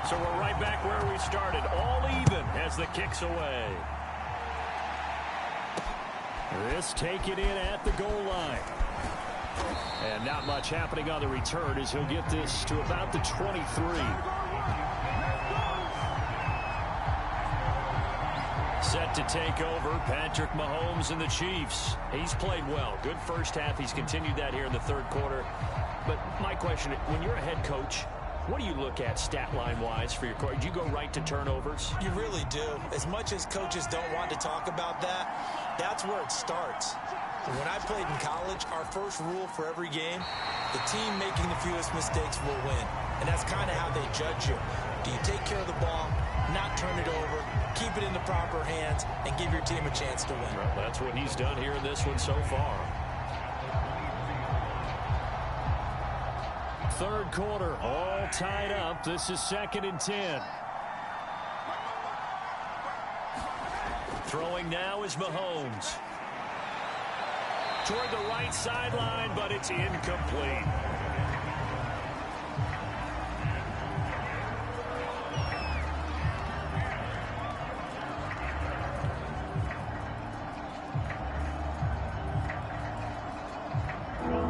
So we're right back where we started, all even as the kick's away. This taken in at the goal line. And not much happening on the return as he'll get this to about the 23. Set to take over, Patrick Mahomes and the Chiefs. He's played well. Good first half. He's continued that here in the third quarter. But my question, when you're a head coach, what do you look at stat line-wise for your coach? Do you go right to turnovers? You really do. As much as coaches don't want to talk about that, that's where it starts. When I played in college, our first rule for every game, the team making the fewest mistakes will win. And that's kind of how they judge you. Do you take care of the ball, not turn it over, keep it in the proper hands, and give your team a chance to win? Well, that's what he's done here in this one so far. Third quarter, all tied up. This is 2nd and 10. Throwing now is Mahomes. Toward the right sideline, but it's incomplete.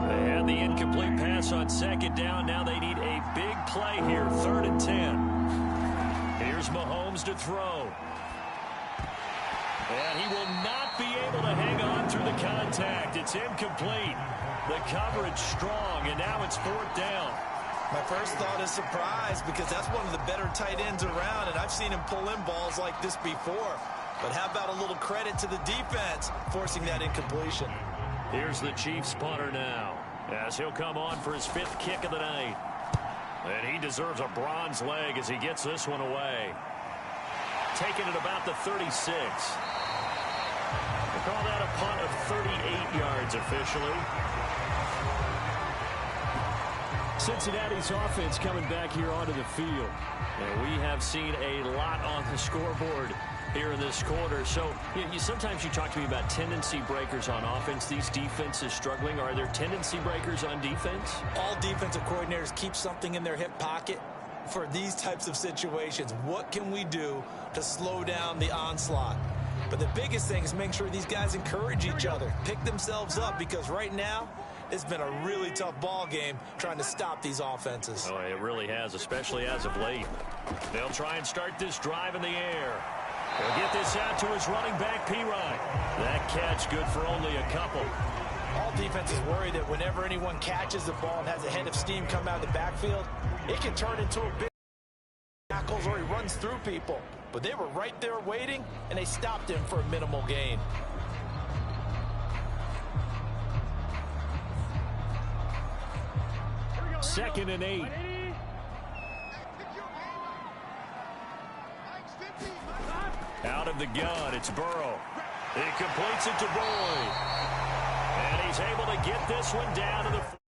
They had the incomplete pass on 2nd down. Now they need a big play here, 3rd and 10. Here's Mahomes to throw. And he will not be able to hang on through the contact. It's incomplete. The coverage strong, and now it's 4th down. My first thought is surprise, because that's one of the better tight ends around, and I've seen him pull in balls like this before. But how about a little credit to the defense forcing that incompletion? Here's the Chiefs punter now, as he'll come on for his 5th kick of the night. And he deserves a bronze leg as he gets this one away. Taking it about the 36. They call that a punt of 38 yards officially. Cincinnati's offense coming back here onto the field. And we have seen a lot on the scoreboard here in this quarter. So sometimes you talk to me about tendency breakers on offense. These defenses struggling. Are there tendency breakers on defense? All defensive coordinators keep something in their hip pocket for these types of situations. What can we do to slow down the onslaught? But the biggest thing is making sure these guys encourage each other, pick themselves up, because right now it's been a really tough ball game trying to stop these offenses. Oh, it really has, especially as of late. They'll try and start this drive in the air. They'll get this out to his running back, P-Ryan. That catch good for only a couple. All defenses worry that whenever anyone catches the ball and has a head of steam come out of the backfield, it can turn into a big tackles or he runs through people. But they were right there waiting, and they stopped him for a minimal gain. Second and 8. Out of the gun, it's Burrow. He completes it to Boyd. And he's able to get this one down to the...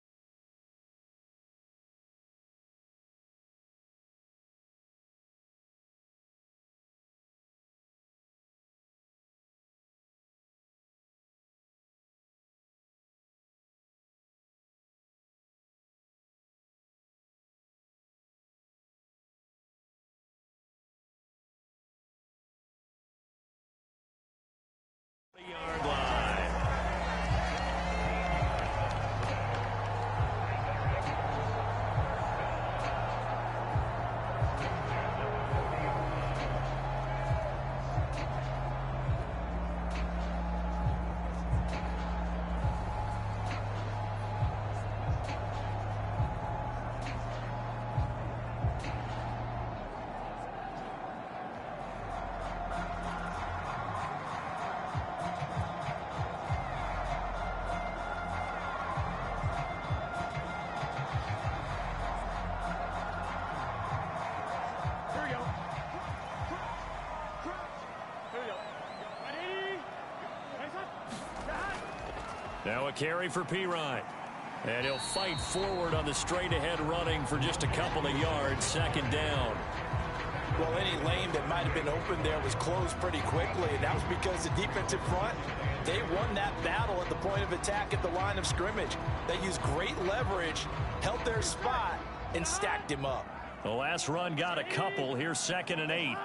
yard line. Now a carry for P-Ryan. And he'll fight forward on the straight-ahead running for just a couple of yards. 2nd down. Well, any lane that might have been open there was closed pretty quickly, and that was because the defensive front, they won that battle at the point of attack at the line of scrimmage. They used great leverage, held their spot, and stacked him up. The last run got a couple. Here's 2nd and 8.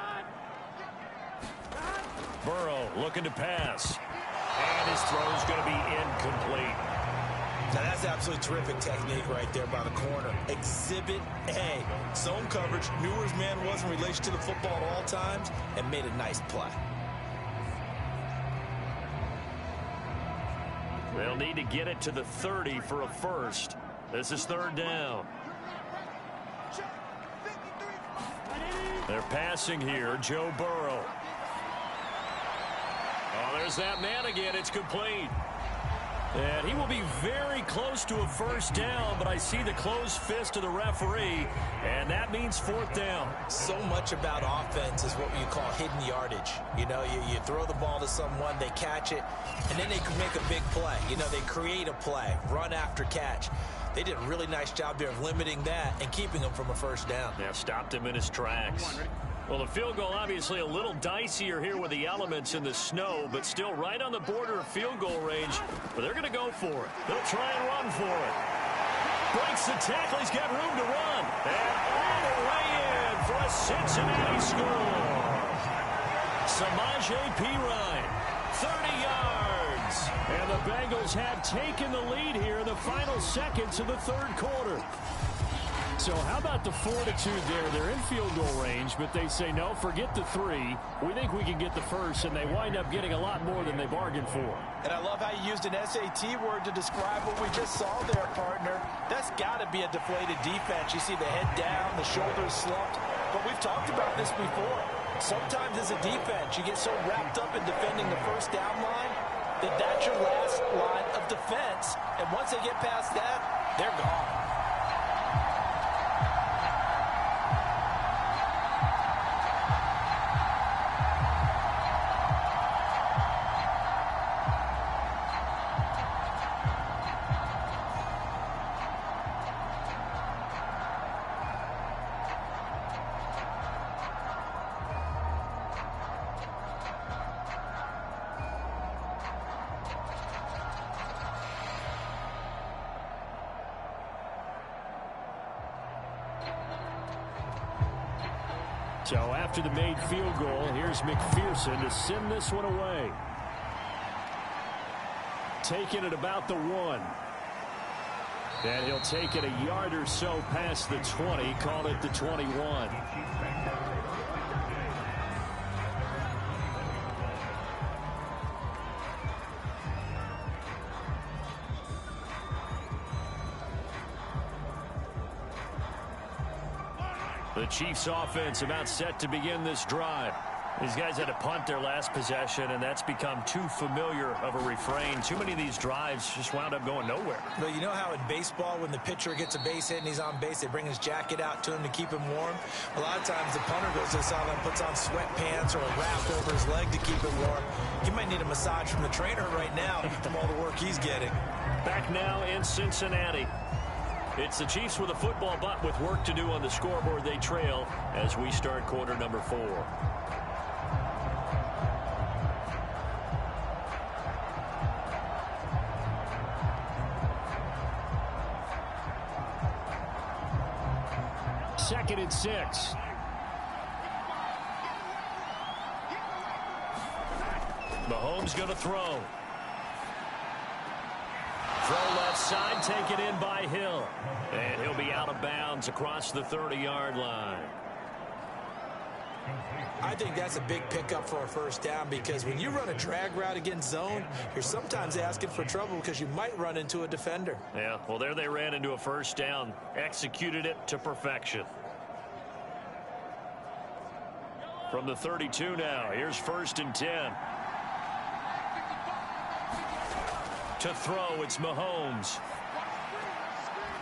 Burrow looking to pass. And his throw's going to be incomplete. Now that's absolutely terrific technique right there by the corner. Exhibit A. Zone coverage. Knew where his man was in relation to the football at all times and made a nice play. They'll need to get it to the 30 for a first. This is 3rd down. They're passing here. Joe Burrow. Oh, there's that man again. It's complete. And he will be very close to a first down, but I see the closed fist of the referee, and that means 4th down. So much about offense is what you call hidden yardage. You know, you throw the ball to someone, they catch it, and then they can make a big play. You know, they create a play, run after catch. They did a really nice job there of limiting that and keeping him from a first down. Yeah, stopped him in his tracks. Well, the field goal obviously a little dicier here with the elements in the snow, but still right on the border of field goal range. But they're going to go for it. They'll try and run for it. Breaks the tackle. He's got room to run. And all the way in for a Cincinnati score. Samaje Perine, 30 yards. And the Bengals have taken the lead here in the final seconds of the 3rd quarter. So how about the fortitude there? They're in field goal range, but they say, no, forget the 3. We think we can get the first, and they wind up getting a lot more than they bargained for. And I love how you used an SAT word to describe what we just saw there, partner. That's got to be a deflated defense. You see the head down, the shoulders slumped. But we've talked about this before. Sometimes as a defense, you get so wrapped up in defending the first down line that that's your last line of defense. And once they get past that, they're gone. So after the made field goal, here's McPherson to send this one away. Taking it about the 1. And he'll take it a yard or so past the 20, call it the 21. The Chiefs offense about set to begin this drive. These guys had to punt their last possession, and that's become too familiar of a refrain. Too many of these drives just wound up going nowhere. Well, you know how in baseball, when the pitcher gets a base hit and he's on base, they bring his jacket out to him to keep him warm? A lot of times the punter goes to the sideline, puts on sweatpants or a wrap over his leg to keep him warm. He might need a massage from the trainer right now from all the work he's getting. Back now in Cincinnati. It's the Chiefs with a football, but with work to do on the scoreboard. They trail as we start quarter number 4. Second and 6. Mahomes going to throw. Throw left side, taken in by Hill. And he'll be out of bounds across the 30-yard line. I think that's a big pickup for a first down, because when you run a drag route against zone, you're sometimes asking for trouble because you might run into a defender. Yeah, well, there they ran into a first down. Executed it to perfection. From the 32 now, here's 1st and 10. To throw, it's Mahomes.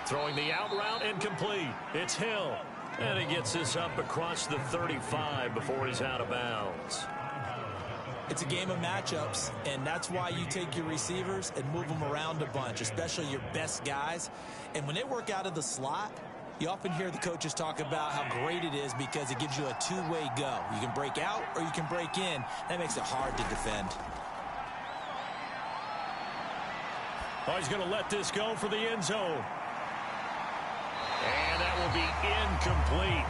Throwing the out route incomplete. It's Hill. And he gets this up across the 35 before he's out of bounds. It's a game of matchups, and that's why you take your receivers and move them around a bunch, especially your best guys. And when they work out of the slot, you often hear the coaches talk about how great it is because it gives you a two-way go. You can break out or you can break in. That makes it hard to defend. Oh, he's going to let this go for the end zone. And that will be incomplete.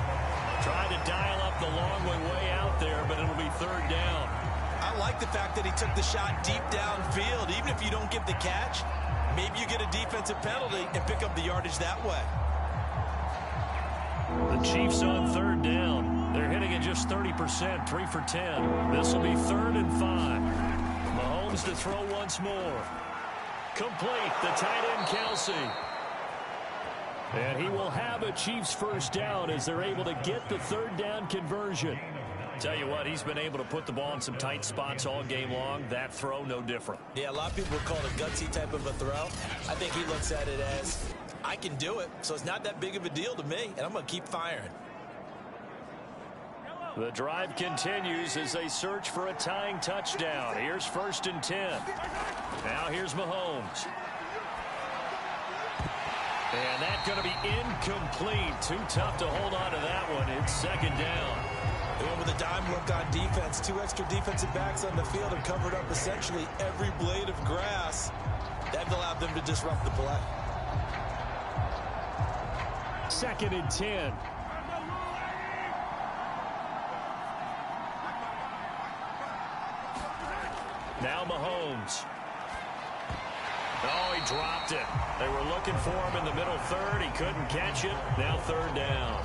third down. I like the fact that he took the shot deep downfield. Even if you don't get the catch, maybe you get a defensive penalty and pick up the yardage that way. The Chiefs on third down. They're hitting at just 30%, 3 for 10. This will be 3rd and 5. Mahomes to throw once more. Complete, the tight end Kelsey. And he will have a Chiefs first down as they're able to get the third down conversion. Tell you what, he's been able to put the ball in some tight spots all game long. That throw, no different. Yeah, a lot of people would call it a gutsy type of a throw. I think he looks at it as, I can do it, so it's not that big of a deal to me, and I'm going to keep firing. The drive continues as they search for a tying touchdown. Here's 1st and 10. Now here's Mahomes. And that's going to be incomplete. Too tough to hold on to that one. It's 2nd down. They went with a dime look on defense. 2 extra defensive backs on the field have covered up essentially every blade of grass. That allowed them to disrupt the play. 2nd and 10. Now Mahomes. Oh, he dropped it. They were looking for him in the middle third. He couldn't catch it. Now 3rd down.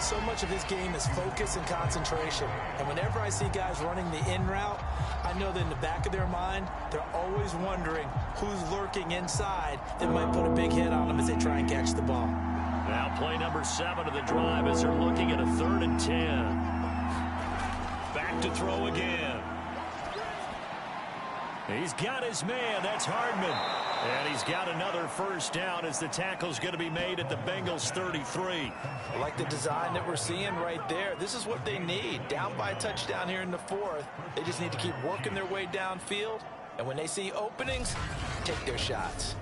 So much of his game is focus and concentration. And whenever I see guys running the in route, I know that in the back of their mind, they're always wondering who's lurking inside that might put a big hit on them as they try and catch the ball. Now play number 7 of the drive as they're looking at a 3rd and 10. Back to throw again. He's got his man. That's Hardman. And he's got another first down as the tackle's going to be made at the Bengals 33. I like the design that we're seeing right there. This is what they need. Down by a touchdown here in the 4th. They just need to keep working their way downfield. And when they see openings, take their shots.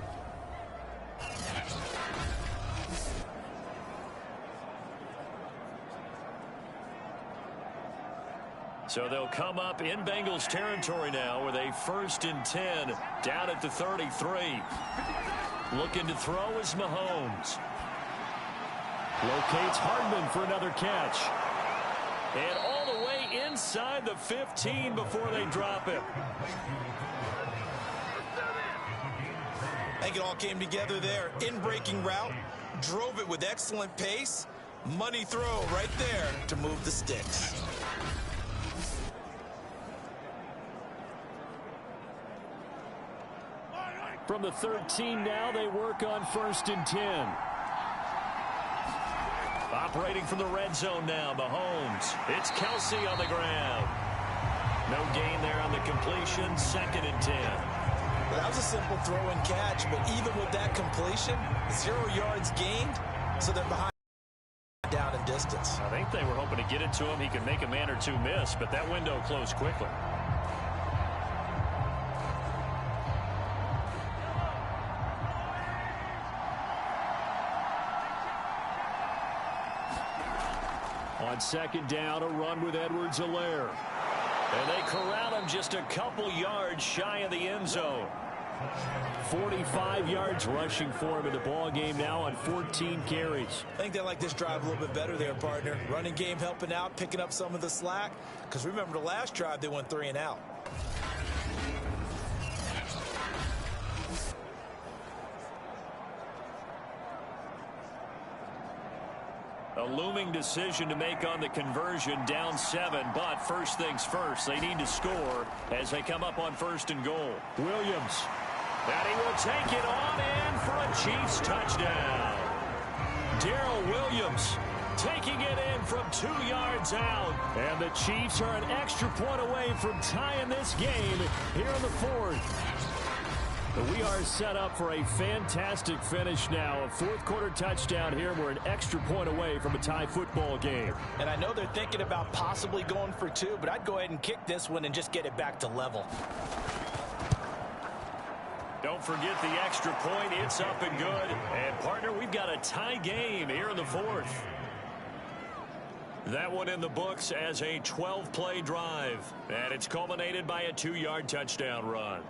So they'll come up in Bengals territory now with a 1st and 10 down at the 33. Looking to throw is Mahomes. Locates Hardman for another catch. And all the way inside the 15 before they drop it. I think it all came together there. In-breaking route, drove it with excellent pace. Money throw right there to move the sticks. From the 13 now, they work on 1st and 10. Operating from the red zone now, Mahomes. It's Kelsey on the ground. No gain there on the completion, 2nd and 10. Well, that was a simple throw and catch, but even with that completion, 0 yards gained, so they're behind down in distance. I think they were hoping to get it to him. He could make a man or two miss, but that window closed quickly. On 2nd down, a run with Edwards-Helaire. And they corral him just a couple yards shy of the end zone. 45 yards rushing for him in the ball game now on 14 carries. I think they like this drive a little bit better there, partner. Running game helping out, picking up some of the slack. Because remember the last drive, they went 3 and out. A looming decision to make on the conversion, down 7, but first things first, they need to score as they come up on 1st and goal. Williams, and he will take it on in for a Chiefs touchdown. Darrell Williams taking it in from 2 yards out, and the Chiefs are an extra point away from tying this game here in the 4th. We are set up for a fantastic finish now. A 4th quarter touchdown here. We're an extra point away from a tie football game. And I know they're thinking about possibly going for 2, but I'd go ahead and kick this one and just get it back to level. Don't forget the extra point. It's up and good. And, partner, we've got a tie game here in the 4th. That one in the books as a 12-play drive. And it's culminated by a 2-yard touchdown run.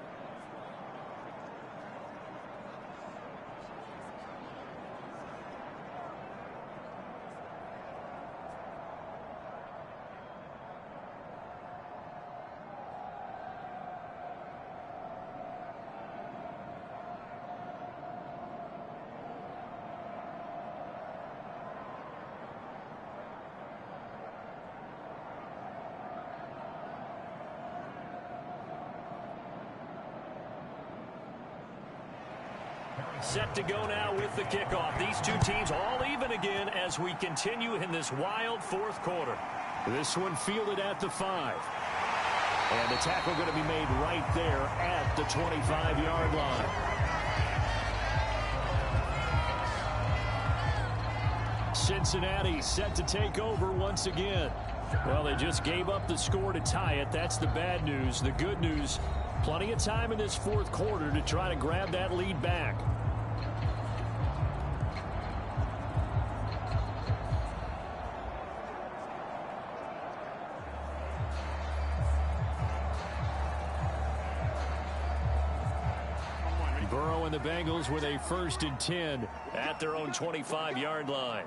set to go now with the kickoff. These two teams all even again as we continue in this wild fourth quarter. This one fielded at the 5. And the tackle going to be made right there at the 25-yard line. Cincinnati set to take over once again. Well, they just gave up the score to tie it. That's the bad news. The good news, plenty of time in this fourth quarter to try to grab that lead back. Burrow and the Bengals with a 1st and 10 at their own 25-yard line.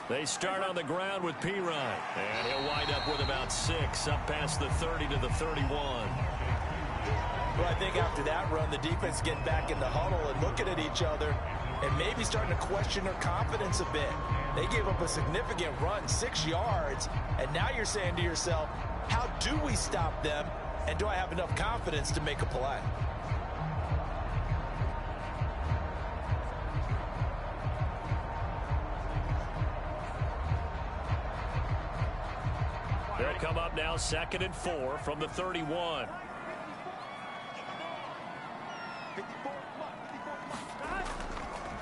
They start on the ground with Pirine, and he'll wind up with about 6 up past the 30 to the 31. Well, I think after that run, the defense getting back in the huddle and looking at each other and maybe starting to question their confidence a bit. They gave up a significant run, 6 yards, and now you're saying to yourself, how do we stop them, and do I have enough confidence to make a play? They'll come up now 2nd and 4 from the 31.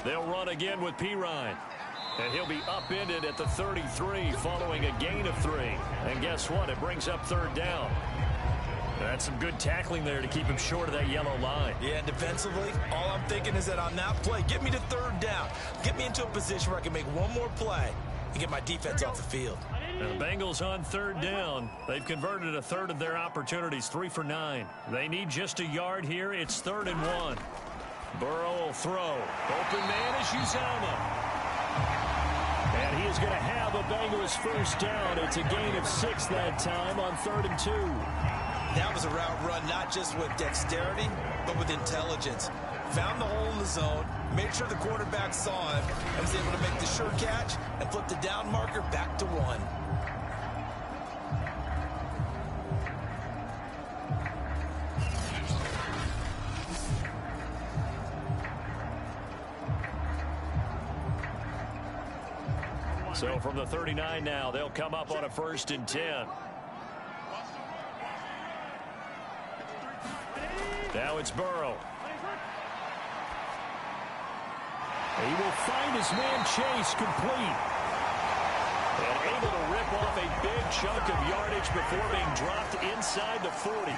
They'll run again with Pirine. And he'll be upended at the 33 following a gain of 3. And guess what? It brings up 3rd down. That's some good tackling there to keep him short of that yellow line. Yeah, and defensively, all I'm thinking is that on that play, get me to 3rd down. Get me into a position where I can make one more play and get my defense off the field. And the Bengals on 3rd down. They've converted a 1/3 of their opportunities, 3 for 9. They need just a yard here. It's 3rd and 1. Burrow will throw. Open man is Uzomah. And he is going to have a Bengals 1st down. It's a gain of 6 that time on 3rd and 2. That was a route run not just with dexterity, but with intelligence. Found the hole in the zone, made sure the quarterback saw him, and was able to make the sure catch and flip the down marker back to 1. So from the 39 now, they'll come up on a 1st and 10. Now it's Burrow. He will find his man Chase complete. And able to rip off a big chunk of yardage before being dropped inside the 40.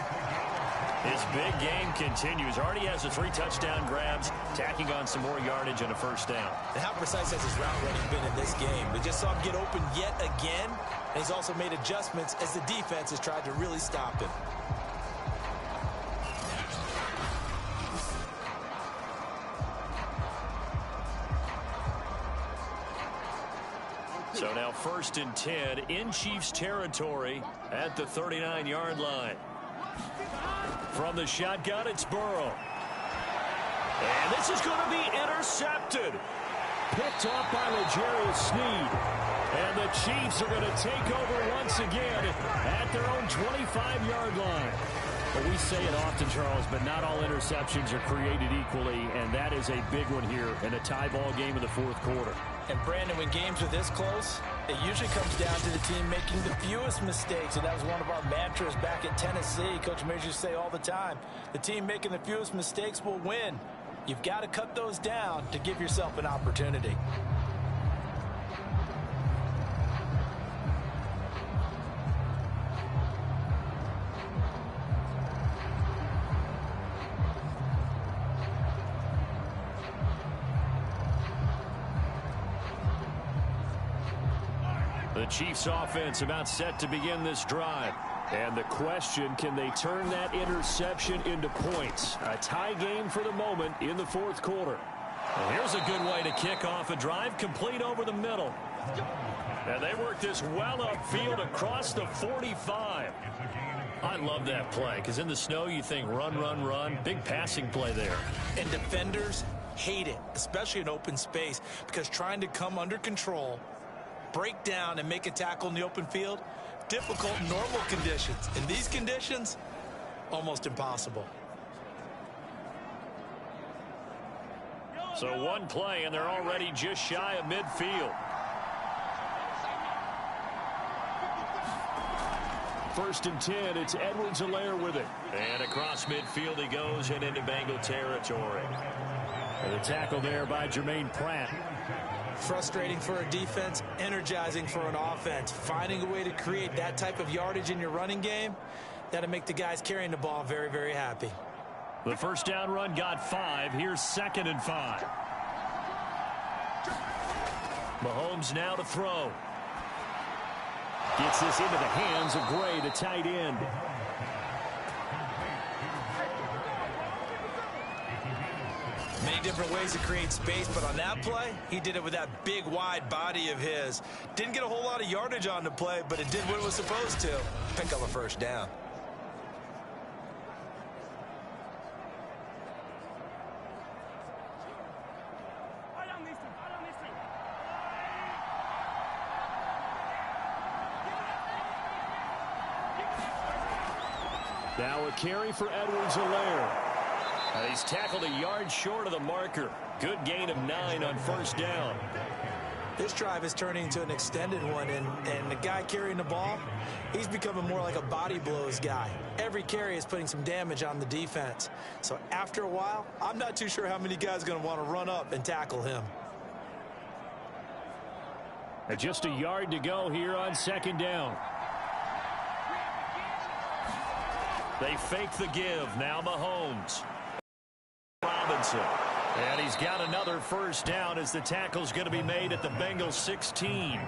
His big game continues. Already has the 3 touchdown grabs, tacking on some more yardage and a 1st down. And how precise has his route running been in this game? We just saw him get open yet again, and he's also made adjustments as the defense has tried to really stop him. So now 1st and 10 in Chiefs territory at the 39-yard line. From the shotgun, it's Burrow. And this is going to be intercepted. Picked off by L'Jarius Sneed. And the Chiefs are going to take over once again at their own 25-yard line. Well, we say it often, Charles, but not all interceptions are created equally, and that is a big one here in a tie ball game in the 4th quarter. And, Brandon, when games are this close, it usually comes down to the team making the fewest mistakes, and that was one of our mantras back at Tennessee. Coach Majors used to say all the time, the team making the fewest mistakes will win. You've got to cut those down to give yourself an opportunity. The Chiefs offense about set to begin this drive. And the question, can they turn that interception into points? A tie game for the moment in the 4th quarter. Well, here's a good way to kick off a drive, complete over the middle. And they work this well upfield across the 45. I love that play, because in the snow you think run, run, run. Big passing play there. And defenders hate it, especially in open space, because trying to come under control, break down, and make a tackle in the open field, difficult in normal conditions. In these conditions, almost impossible. So one play, and they're already just shy of midfield. First and 10, it's Edwards-Helaire with it. And across midfield he goes and into Bengal territory. And the tackle there by Jermaine Pratt. Frustrating for a defense, energizing for an offense. Finding a way to create that type of yardage in your running game, that'll make the guys carrying the ball very, very happy. The first down run got 5. Here's 2nd and 5. Mahomes now to throw. Gets this into the hands of Gray, the tight end. Many different ways to create space, but on that play, he did it with that big, wide body of his. Didn't get a whole lot of yardage on the play, but it did what it was supposed to. Pick up a first down. Now a carry for Edwards-Helaire. He's tackled a yard short of the marker. Good gain of 9 on first down. This drive is turning into an extended one, and the guy carrying the ball, he's becoming more like a body blows guy. Every carry is putting some damage on the defense. So after a while, I'm not too sure how many guys are going to want to run up and tackle him. And just a yard to go here on 2nd down. They fake the give. Now Mahomes. Robinson. And he's got another first down as the tackle's going to be made at the Bengals 16.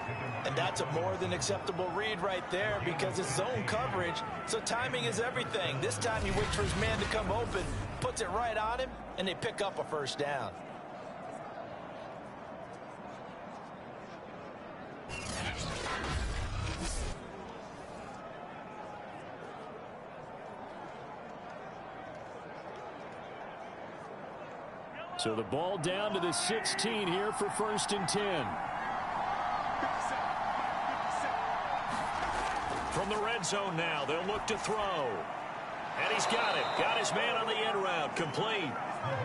And that's a more than acceptable read right there because it's zone coverage, so timing is everything. This time he waits for his man to come open, puts it right on him, and they pick up a first down. So the ball down to the 16 here for 1st and 10. From the red zone now, they'll look to throw. And he's got it. Got his man on the end route. Complete.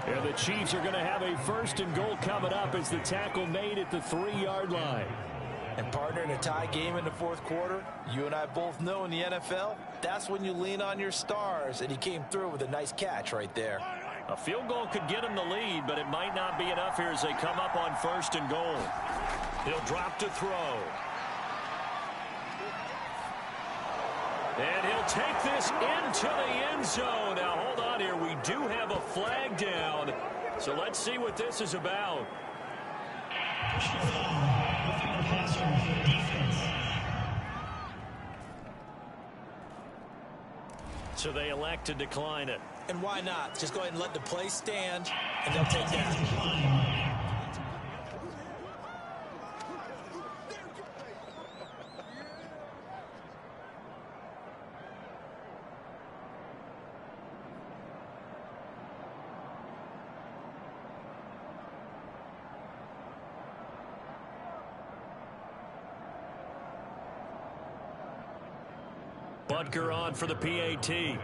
And the Chiefs are going to have a 1st and goal coming up as the tackle made at the 3-yard line. And partner, in a tie game in the 4th quarter, you and I both know in the NFL, that's when you lean on your stars. And he came through with a nice catch right there. A field goal could get him the lead, but it might not be enough here as they come up on 1st and goal. He'll drop to throw. And he'll take this into the end zone. Now, hold on here. We do have a flag down. So let's see what this is about. So they elect to decline it. And why not? Just go ahead and let the play stand, and they'll take that. Butker on for the PAT.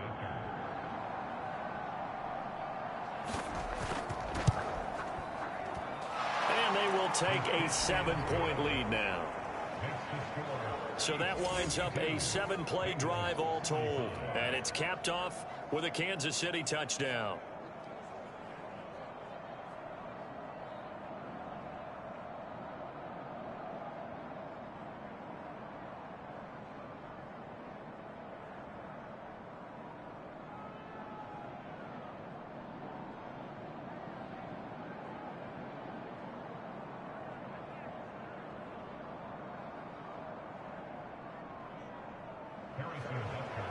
Take a 7-point lead now. So that winds up a 7-play drive all told. And it's capped off with a Kansas City touchdown.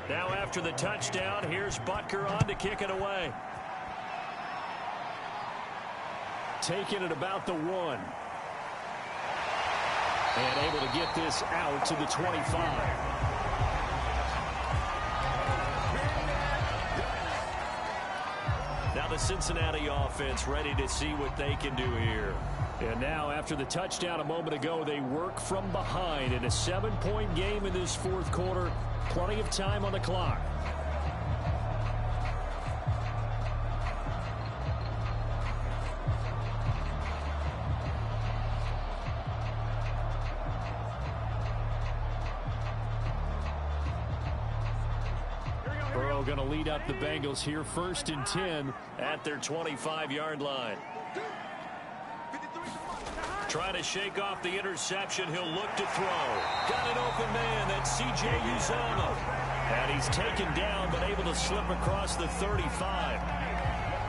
Now after the touchdown, here's Butker on to kick it away. Taking it about the 1. And able to get this out to the 25. Now the Cincinnati offense ready to see what they can do here. And now after the touchdown a moment ago, they work from behind in a 7-point game in this 4th quarter. Plenty of time on the clock. Burrow going to lead up the Bengals here, 1st and 10 at their 25-yard line. Trying to shake off the interception. He'll look to throw. Got an open man. That's C.J. Uzomah. And he's taken down, but able to slip across the 35.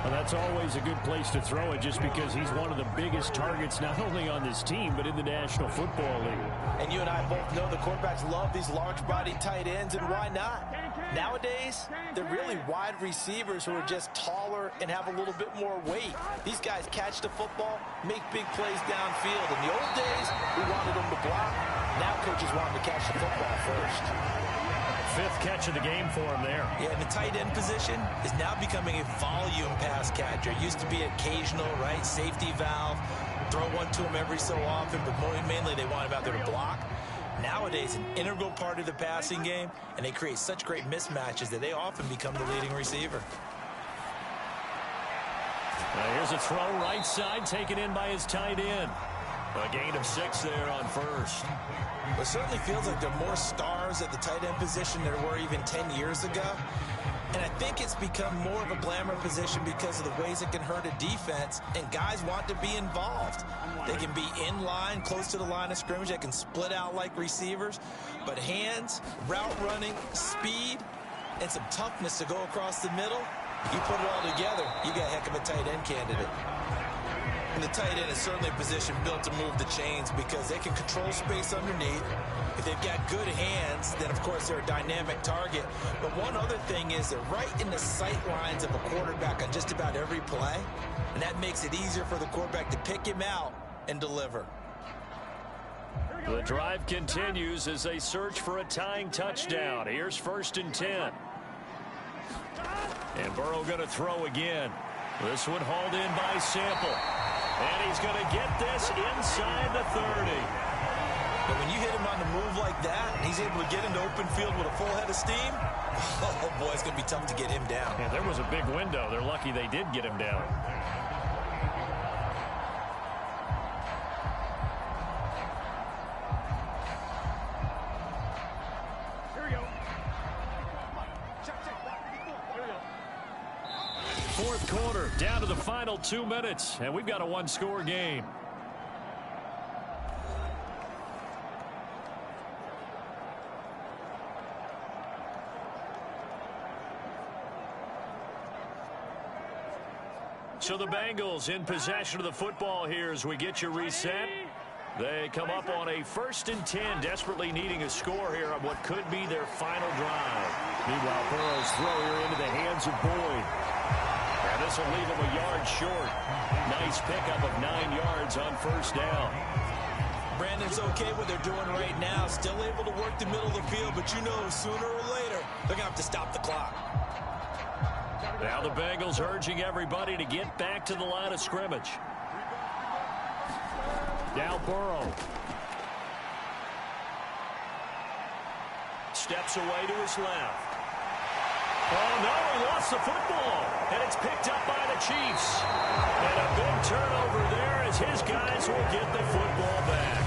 Well, that's always a good place to throw it, just because he's one of the biggest targets not only on this team but in the National Football League. And you and I both know the quarterbacks love these large-bodied tight ends, and why not? Nowadays, they're really wide receivers who are just taller and have a little bit more weight. These guys catch the football, make big plays downfield. In the old days, we wanted them to block. Now coaches want them to catch the football first. 5th catch of the game for him there. Yeah, and the tight end position is now becoming a volume pass catcher. It used to be occasional, right? Safety valve. Throw one to him every so often, but mainly they want him out there to block. Nowadays, an integral part of the passing game, and they create such great mismatches that they often become the leading receiver. Here's a throw right side, taken in by his tight end. A gain of 6 there on 1st. It certainly feels like there are more stars at the tight end position than there were even 10 years ago. And I think it's become more of a glamour position because of the ways it can hurt a defense, and guys want to be involved. They can be in line, close to the line of scrimmage. They can split out like receivers. But hands, route running, speed, and some toughness to go across the middle, you put it all together, you got a heck of a tight end candidate. And the tight end is certainly a position built to move the chains because they can control space underneath. If they've got good hands, then of course they're a dynamic target. But one other thing is they're right in the sight lines of a quarterback on just about every play. And that makes it easier for the quarterback to pick him out and deliver. The drive continues as they search for a tying touchdown. Here's 1st and 10. And Burrow going to throw again. This one hauled in by Sample. And he's going to get this inside the 30. But when you hit him on the move like that, and he's able to get into open field with a full head of steam, oh boy, it's going to be tough to get him down. Yeah, there was a big window. They're lucky they did get him down. Here we go. 4th quarter, down to the final 2 minutes, and we've got a one-score game. So the Bengals in possession of the football here as we get you reset. They come up on a 1st and 10, desperately needing a score here on what could be their final drive. Meanwhile, Burrow's throw here into the hands of Boyd. And this will leave him a yard short. Nice pickup of 9 yards on 1st down. Brandon's okay what they're doing right now. Still able to work the middle of the field, but you know sooner or later they're going to have to stop the clock. Now the Bengals urging everybody to get back to the line of scrimmage. Now Burrow. Steps away to his left. Oh, no, he lost the football. And it's picked up by the Chiefs. And a big turnover there as his guys will get the football back.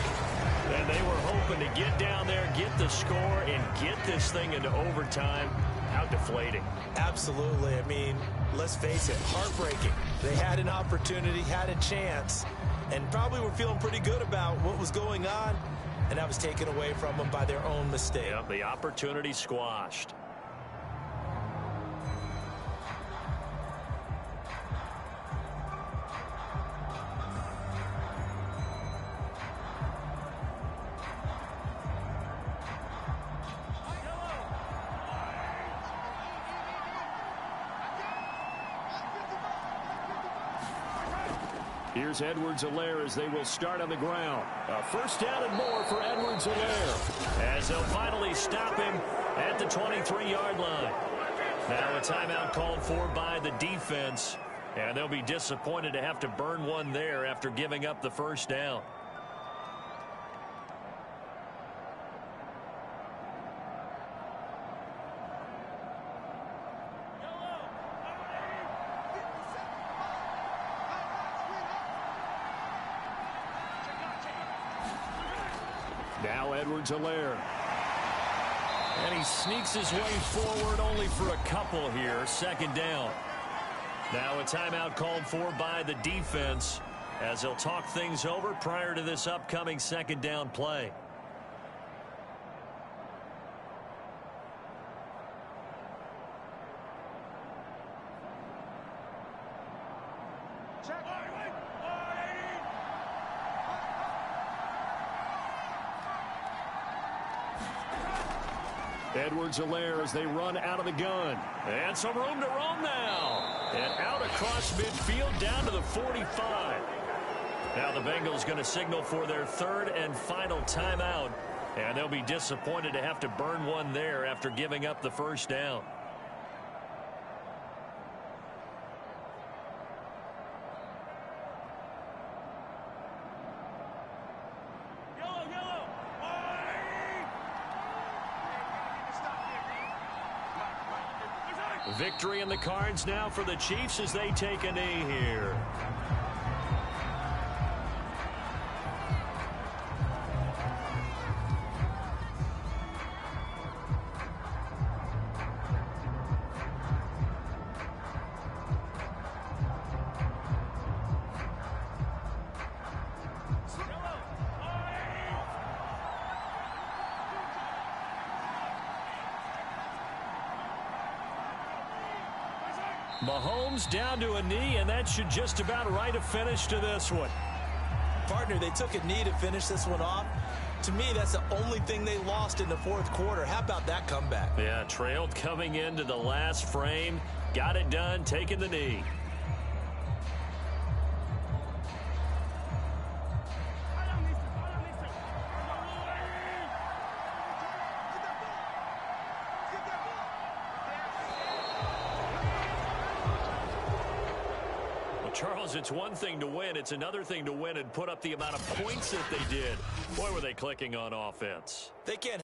And they were hoping to get down there, get the score, and get this thing into overtime. How deflating. Absolutely. I mean, let's face it, heartbreaking. They had an opportunity, had a chance, and probably were feeling pretty good about what was going on, and that was taken away from them by their own mistake. Yep, the opportunity squashed. Here's Edwards-Helaire as they will start on the ground. A 1st down and more for Edwards-Helaire as they'll finally stop him at the 23-yard line. Now a timeout called for by the defense, and they'll be disappointed to have to burn one there after giving up the 1st down. Now Edwards-Helaire. And he sneaks his way forward only for a couple here. Second down. Now a timeout called for by the defense as they'll talk things over prior to this upcoming second down play. Edwards-Helaire as they run out of the gun. And some room to roam now. And out across midfield down to the 45. Now the Bengals going to signal for their third and final timeout. And they'll be disappointed to have to burn one there after giving up the first down. Victory in the cards now for the Chiefs as they take a knee here. Mahomes down to a knee, and that should just about write a finish to this one. Partner, they took a knee to finish this one off. To me, that's the only thing they lost in the fourth quarter. How about that comeback? Yeah, trailed coming into the last frame. Got it done, taking the knee. Charles, it's one thing to win. It's another thing to win and put up the amount of points that they did. Boy, were they clicking on offense. They can't